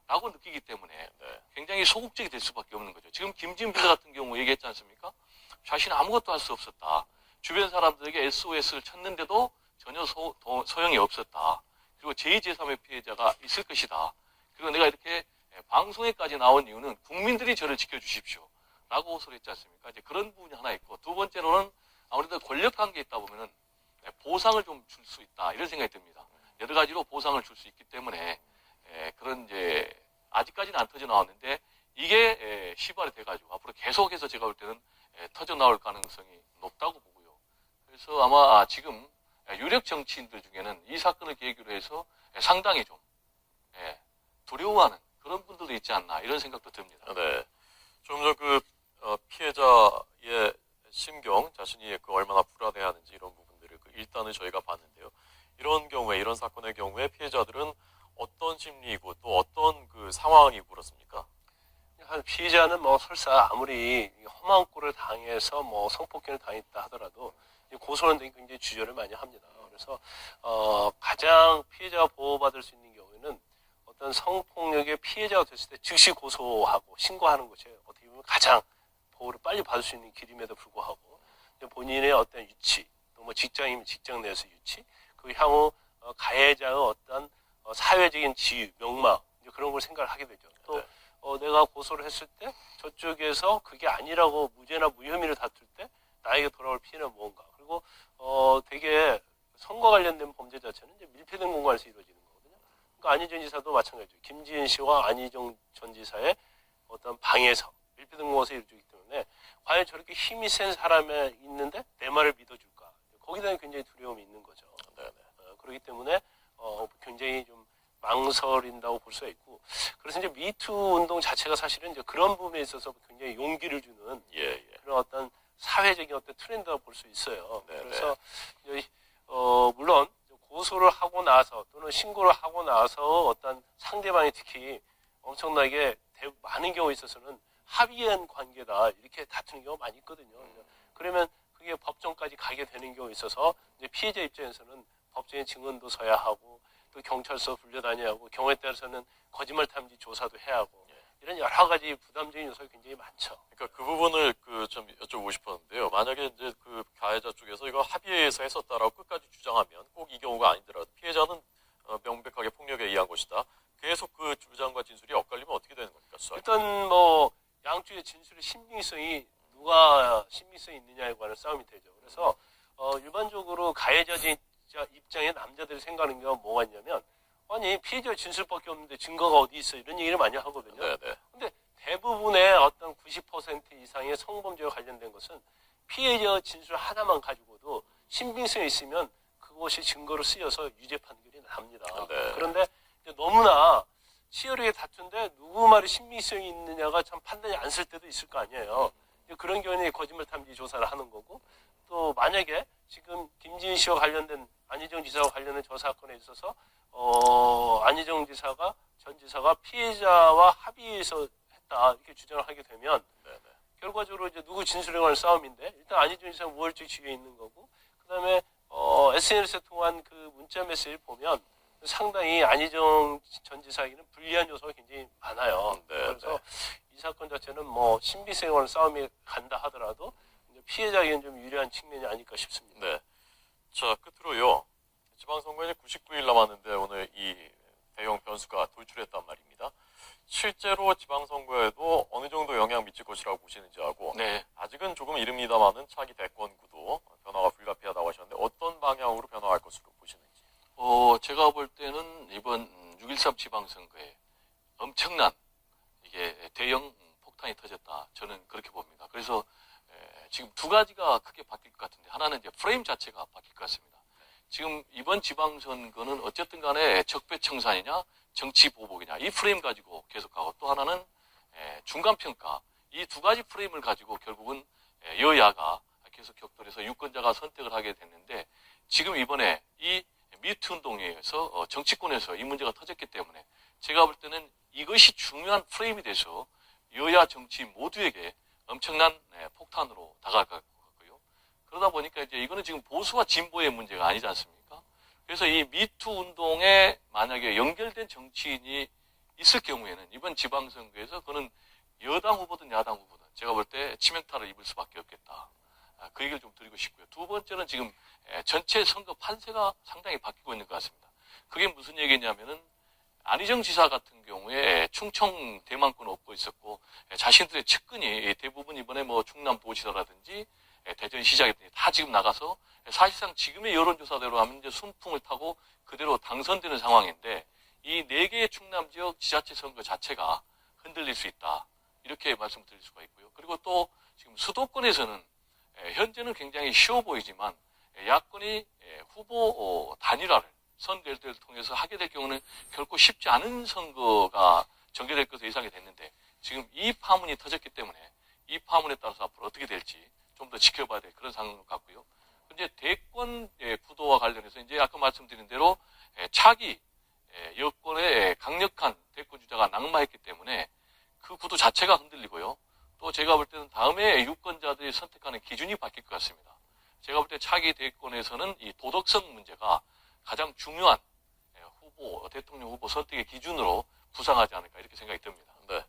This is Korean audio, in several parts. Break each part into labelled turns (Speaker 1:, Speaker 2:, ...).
Speaker 1: 라고 느끼기 때문에 굉장히 소극적이 될 수밖에 없는 거죠. 지금 김지은 비서 같은 경우 얘기했지 않습니까? 자신은 아무것도 할 수 없었다. 주변 사람들에게 SOS를 쳤는데도 전혀 소용이 없었다. 그리고 제2, 제3의 피해자가 있을 것이다. 그리고 내가 이렇게 방송에까지 나온 이유는 국민들이 저를 지켜주십시오. 라고 소리했지 않습니까? 이제 그런 부분이 하나 있고, 두 번째로는 아무래도 권력 관계에 있다 보면은 보상을 좀 줄 수 있다. 이런 생각이 듭니다. 여러 가지로 보상을 줄 수 있기 때문에 그런 이제 아직까지는 안 터져 나왔는데 이게 시발이 돼가지고 앞으로 계속해서 제가 볼 때는 터져 나올 가능성이 높다고 보고요. 그래서 아마 지금 유력 정치인들 중에는 이 사건을 계기로 해서 상당히 좀 두려워하는 그런 분들도 있지 않나 이런 생각도 듭니다.
Speaker 2: 네. 좀 더 피해자의 심경, 자신이 얼마나 불안해하는지 이런 부분들을 일단은 저희가 봤는데요. 이런 경우에, 이런 사건의 경우에 피해자들은 어떤 심리이고 또 어떤 상황이고 그렇습니까?
Speaker 3: 피해자는 설사 아무리 험한 꼴을 당해서 성폭행을 당했다 하더라도 고소하는 데 굉장히 주저를 많이 합니다. 그래서 가장 피해자가 보호받을 수 있는 경우에는 어떤 성폭력의 피해자가 됐을 때 즉시 고소하고 신고하는 것이 어떻게 보면 가장 보호를 빨리 받을 수 있는 길임에도 불구하고 본인의 어떤 유치, 또 직장이면 직장 내에서 유치, 그 향후 가해자의 어떤 사회적인 지위, 명망 그런 걸 생각을 하게 되죠. 또 내가 고소를 했을 때 저쪽에서 그게 아니라고 무죄나 무혐의를 다툴 때 나에게 돌아올 피해는 뭔가. 그리고 되게 선거 관련된 범죄 자체는 이제 밀폐된 공간에서 이루어지는 거거든요. 그러니까 안희정 지사도 마찬가지죠. 김지은 씨와 안희정 전 지사의 어떤 방에서 밀폐된 공간에서 이루어지기 때문에 과연 저렇게 힘이 센 사람이 있는데 내 말을 믿어줄까? 거기에 대한 굉장히 두려움이 있는 거죠. 그렇기 때문에 굉장히 좀 망설인다고 볼 수가 있고, 그래서 이제 미투 운동 자체가 사실은 이제 그런 부분에 있어서 굉장히 용기를 주는 그런 어떤 사회적인 어떤 트렌드라고 볼 수 있어요. 그래서 물론 고소를 하고 나서 또는 신고를 하고 나서 어떤 상대방이 특히 엄청나게 많은 경우에 있어서는 합의한 관계다 이렇게 다투는 경우가 많이 있거든요. 그러면 그게 법정까지 가게 되는 경우에 있어서 이제 피해자 입장에서는 법정에 증언도 서야 하고 또 경찰서 불려다녀야 하고 경우에 따라서는 거짓말 탐지 조사도 해야 하고 이런 여러 가지 부담적인 요소가 굉장히 많죠.
Speaker 2: 그러니까 그 부분을 좀 여쭤보고 싶었는데요. 만약에 이제 가해자 쪽에서 이거 합의해서 했었다라고 끝까지 주장하면 꼭 이 경우가 아니더라도 피해자는 명백하게 폭력에 의한 것이다. 계속 그 주장과 진술이 엇갈리면 어떻게 되는 겁니까?
Speaker 3: 일단 양쪽의 진술의 신빙성이 누가 신빙성이 있느냐에 관한 싸움이 되죠. 그래서 일반적으로 가해자 입장의 남자들이 생각하는 게 뭐가 있냐면 아니 피해자 진술밖에 없는데 증거가 어디 있어 이런 얘기를 많이 하거든요. 근데 대부분의 어떤 90% 이상의 성범죄와 관련된 것은 피해자 진술 하나만 가지고도 신빙성이 있으면 그것이 증거로 쓰여서 유죄 판결이 납니다. 그런데 너무나 치열하게 다툰데 누구 말이 신빙성이 있느냐가 참 판단이 안 쓸 때도 있을 거 아니에요. 그런 경우에 거짓말 탐지 조사를 하는 거고, 또 만약에 지금 김지은 씨와 관련된 안희정 지사와 관련된 저 사건에 있어서 안희정 지사가 전 지사가 피해자와 합의해서 했다 이렇게 주장을 하게 되면 결과적으로 이제 누구 진술에 관한 싸움인데 일단 안희정 지사는 우월적 지위에 있는 거고, 그다음에 SNS에 통한 그 문자 메시지를 보면 상당히 안희정 전 지사에게는 불리한 요소가 굉장히 많아요. 그래서 이 사건 자체는 신빙성에 관한 싸움이 간다 하더라도 피해자에게는 좀 유리한 측면이 아닐까 싶습니다.
Speaker 2: 자, 끝으로요. 지방선거 이제 99일 남았는데 오늘 이 대형 변수가 돌출했단 말입니다. 실제로 지방선거에도 어느 정도 영향 미칠 것이라고 보시는지 하고 아직은 조금 이릅니다만은 차기 대권 구도 변화가 불가피하다고 하셨는데 어떤 방향으로 변화할 것으로 보시는지.
Speaker 1: 제가 볼 때는 이번 6.13 지방선거에 엄청난 이게 대형 폭탄이 터졌다. 저는 그렇게 봅니다. 그래서 지금 두 가지가 크게 바뀔 것 같은데 하나는 이제 프레임 자체가 바뀔 것 같습니다. 지금 이번 지방선거는 어쨌든 간에 적폐청산이냐 정치 보복이냐 이 프레임 가지고 계속 가고, 또 하나는 중간평가, 이 두 가지 프레임을 가지고 결국은 여야가 계속 격돌해서 유권자가 선택을 하게 됐는데, 지금 이번에 이 미투 운동에 의해서 정치권에서 이 문제가 터졌기 때문에 제가 볼 때는 이것이 중요한 프레임이 돼서 여야 정치 모두에게 엄청난 폭탄으로 다가갈 것 같고요. 그러다 보니까 이제 이거는 지금 보수와 진보의 문제가 아니지 않습니까? 그래서 이 미투 운동에 만약에 연결된 정치인이 있을 경우에는 이번 지방선거에서 그는 여당 후보든 야당 후보든 제가 볼 때 치명타를 입을 수밖에 없겠다. 그 얘기를 좀 드리고 싶고요. 두 번째는 지금 전체 선거 판세가 상당히 바뀌고 있는 것 같습니다. 그게 무슨 얘기냐면은 안희정 지사 같은 경우에 충청 대망권을 얻고 있었고 자신들의 측근이 대부분 이번에 뭐 충남도지사라든지 대전시장이든지 다 지금 나가서 사실상 지금의 여론조사대로 하면 이제 순풍을 타고 그대로 당선되는 상황인데 이 4개의 충남 지역 지자체 선거 자체가 흔들릴 수 있다. 이렇게 말씀드릴 수가 있고요. 그리고 또 지금 수도권에서는 현재는 굉장히 쉬워 보이지만 야권이 후보 단일화를 선거를 통해서 하게 될 경우는 결코 쉽지 않은 선거가 전개될 것으로 예상이 됐는데 지금 이 파문이 터졌기 때문에 이 파문에 따라서 앞으로 어떻게 될지 좀 더 지켜봐야 될 그런 상황 같고요. 이제 대권 구도와 관련해서 이제 아까 말씀드린 대로 차기 여권의 강력한 대권 주자가 낙마했기 때문에 그 구도 자체가 흔들리고요. 또 제가 볼 때는 다음에 유권자들이 선택하는 기준이 바뀔 것 같습니다. 제가 볼 때 차기 대권에서는 이 도덕성 문제가 가장 중요한 대통령 후보 선택의 기준으로 부상하지 않을까 이렇게 생각이 듭니다.
Speaker 2: 네.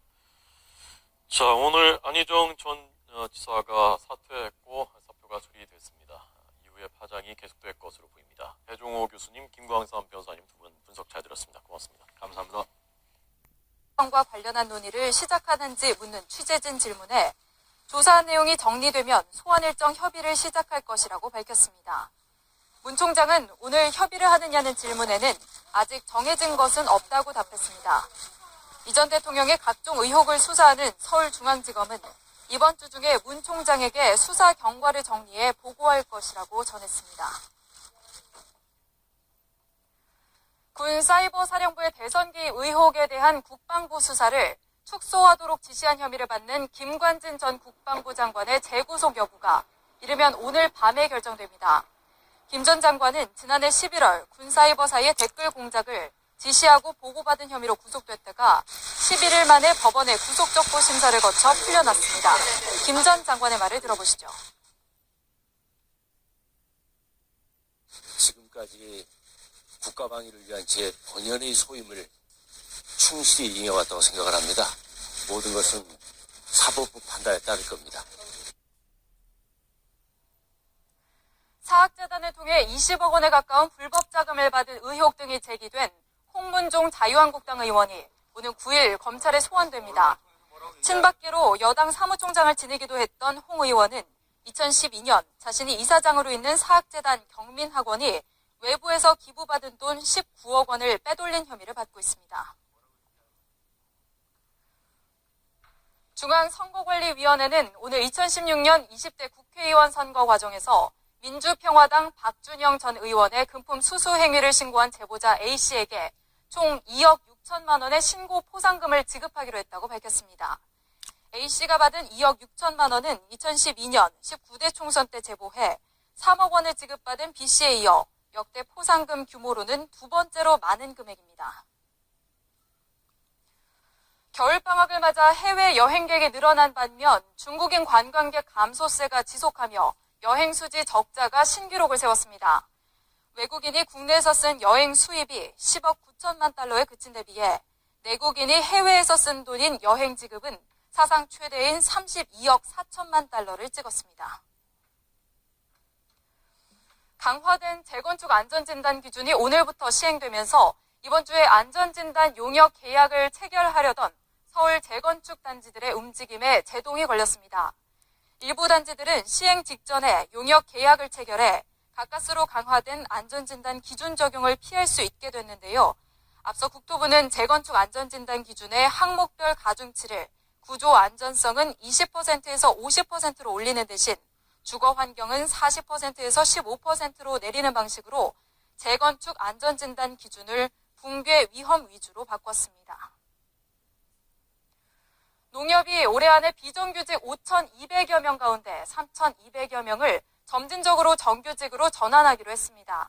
Speaker 2: 자, 오늘 안희정 전 지사가 사퇴했고 사표가 수리됐습니다. 이후에 파장이 계속될 것으로 보입니다. 배종호 교수님, 김광삼 변호사님 두 분 분석 잘 들었습니다. 고맙습니다.
Speaker 1: 감사합니다.
Speaker 4: 과 관련한 논의를 시작하는지 묻는 취재진 질문에 조사한 내용이 정리되면 소환 일정 협의를 시작할 것이라고 밝혔습니다. 문 총장은 오늘 협의를 하느냐는 질문에는 아직 정해진 것은 없다고 답했습니다. 이 전 대통령의 각종 의혹을 수사하는 서울중앙지검은 이번 주 중에 문 총장에게 수사 경과를 정리해 보고할 것이라고 전했습니다. 군 사이버사령부의 대선기 의혹에 대한 국방부 수사를 축소하도록 지시한 혐의를 받는 김관진 전 국방부 장관의 재구속 여부가 이르면 오늘 밤에 결정됩니다. 김 전 장관은 지난해 11월 군사이버사의 댓글 공작을 지시하고 보고받은 혐의로 구속됐다가 11일 만에 법원의 구속적고 심사를 거쳐 풀려났습니다. 김 전 장관의 말을 들어보시죠.
Speaker 5: 지금까지 국가방위를 위한 제 본연의 소임을 충실히 이행해왔다고 생각을 합니다. 모든 것은 사법부 판단에 따를 겁니다.
Speaker 4: 사학재단을 통해 20억 원에 가까운 불법 자금을 받은 의혹 등이 제기된 홍문종 자유한국당 의원이 오는 9일 검찰에 소환됩니다. 친박계로 여당 사무총장을 지내기도 했던 홍 의원은 2012년 자신이 이사장으로 있는 사학재단 경민학원이 외부에서 기부받은 돈 19억 원을 빼돌린 혐의를 받고 있습니다. 중앙선거관리위원회는 오늘 2016년 20대 국회의원 선거 과정에서 민주평화당 박준영 전 의원의 금품 수수 행위를 신고한 제보자 A씨에게 총 2억 6천만 원의 신고 포상금을 지급하기로 했다고 밝혔습니다. A씨가 받은 2억 6천만 원은 2012년 19대 총선 때 제보해 3억 원을 지급받은 B씨에 이어 역대 포상금 규모로는 두 번째로 많은 금액입니다. 겨울방학을 맞아 해외 여행객이 늘어난 반면 중국인 관광객 감소세가 지속하며 여행 수지 적자가 신기록을 세웠습니다. 외국인이 국내에서 쓴 여행 수입이 10억 9천만 달러에 그친 데 비해 내국인이 해외에서 쓴 돈인 여행 지급은 사상 최대인 32억 4천만 달러를 찍었습니다. 강화된 재건축 안전진단 기준이 오늘부터 시행되면서 이번 주에 안전진단 용역 계약을 체결하려던 서울 재건축 단지들의 움직임에 제동이 걸렸습니다. 일부 단지들은 시행 직전에 용역 계약을 체결해 가까스로 강화된 안전진단 기준 적용을 피할 수 있게 됐는데요. 앞서 국토부는 재건축 안전진단 기준의 항목별 가중치를 구조 안전성은 20%에서 50%로 올리는 대신 주거 환경은 40%에서 15%로 내리는 방식으로 재건축 안전진단 기준을 붕괴 위험 위주로 바꿨습니다. 농협이 올해 안에 비정규직 5,200여 명 가운데 3,200여 명을 점진적으로 정규직으로 전환하기로 했습니다.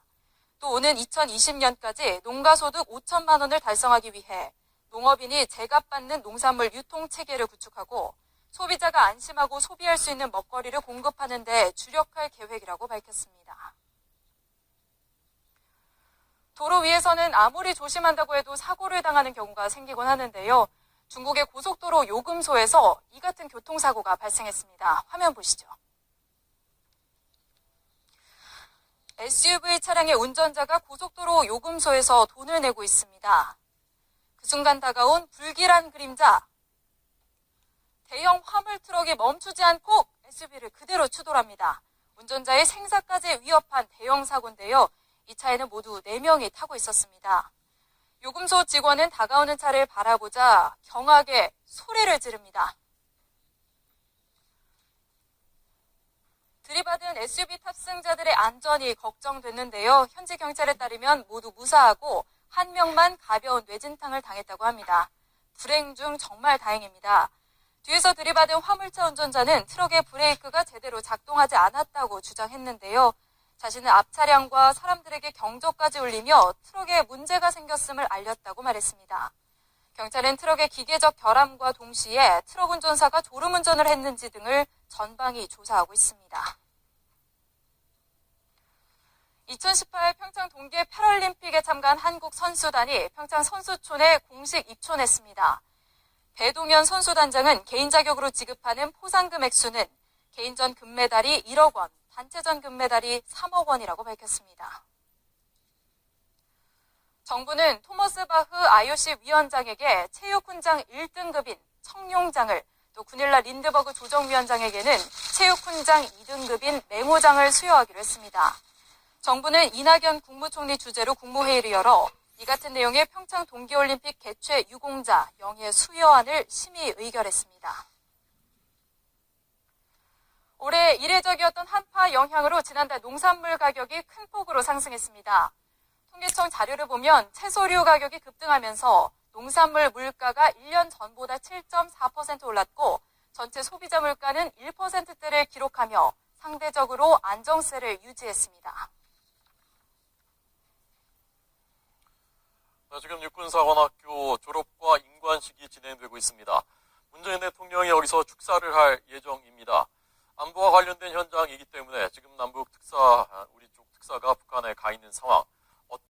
Speaker 4: 또 오는 2020년까지 농가소득 5천만 원을 달성하기 위해 농업인이 제값받는 농산물 유통 체계를 구축하고 소비자가 안심하고 소비할 수 있는 먹거리를 공급하는 데 주력할 계획이라고 밝혔습니다. 도로 위에서는 아무리 조심한다고 해도 사고를 당하는 경우가 생기곤 하는데요. 중국의 고속도로 요금소에서 이 같은 교통사고가 발생했습니다. 화면 보시죠. SUV 차량의 운전자가 고속도로 요금소에서 돈을 내고 있습니다. 그 순간 다가온 불길한 그림자. 대형 화물 트럭이 멈추지 않고 SUV를 그대로 추돌합니다. 운전자의 생사까지 위협한 대형 사고인데요. 이 차에는 모두 4명이 타고 있었습니다. 요금소 직원은 다가오는 차를 바라보자 경악에 소리를 지릅니다. 들이받은 SUV 탑승자들의 안전이 걱정됐는데요. 현지 경찰에 따르면 모두 무사하고 한 명만 가벼운 뇌진탕을 당했다고 합니다. 불행 중 정말 다행입니다. 뒤에서 들이받은 화물차 운전자는 트럭의 브레이크가 제대로 작동하지 않았다고 주장했는데요. 자신은 앞 차량과 사람들에게 경적까지 울리며 트럭에 문제가 생겼음을 알렸다고 말했습니다. 경찰은 트럭의 기계적 결함과 동시에 트럭 운전사가 졸음운전을 했는지 등을 전방위 조사하고 있습니다. 2018 평창 동계 패럴림픽에 참가한 한국 선수단이 평창 선수촌에 공식 입촌했습니다. 배동현 선수단장은 개인 자격으로 지급하는 포상금 액수는 개인전 금메달이 1억 원, 단체전 금메달이 3억 원이라고 밝혔습니다. 정부는 토머스 바흐 IOC 위원장에게 체육훈장 1등급인 청룡장을, 또 구닐라 린드버그 조정위원장에게는 체육훈장 2등급인 맹호장을 수여하기로 했습니다. 정부는 이낙연 국무총리 주재로 국무회의를 열어 이 같은 내용의 평창 동계올림픽 개최 유공자 영예 수여안을 심의 의결했습니다. 올해 이례적이었던 한파 영향으로 지난달 농산물 가격이 큰 폭으로 상승했습니다. 통계청 자료를 보면 채소류 가격이 급등하면서 농산물 물가가 1년 전보다 7.4% 올랐고 전체 소비자 물가는 1%대를 기록하며 상대적으로 안정세를 유지했습니다.
Speaker 2: 지금 육군사관학교 졸업과 임관식이 진행되고 있습니다. 문재인 대통령이 여기서 축사를 할 예정입니다. 안보와 관련된 현장이기 때문에 지금 남북 특사, 우리 쪽 특사가 북한에 가 있는 상황.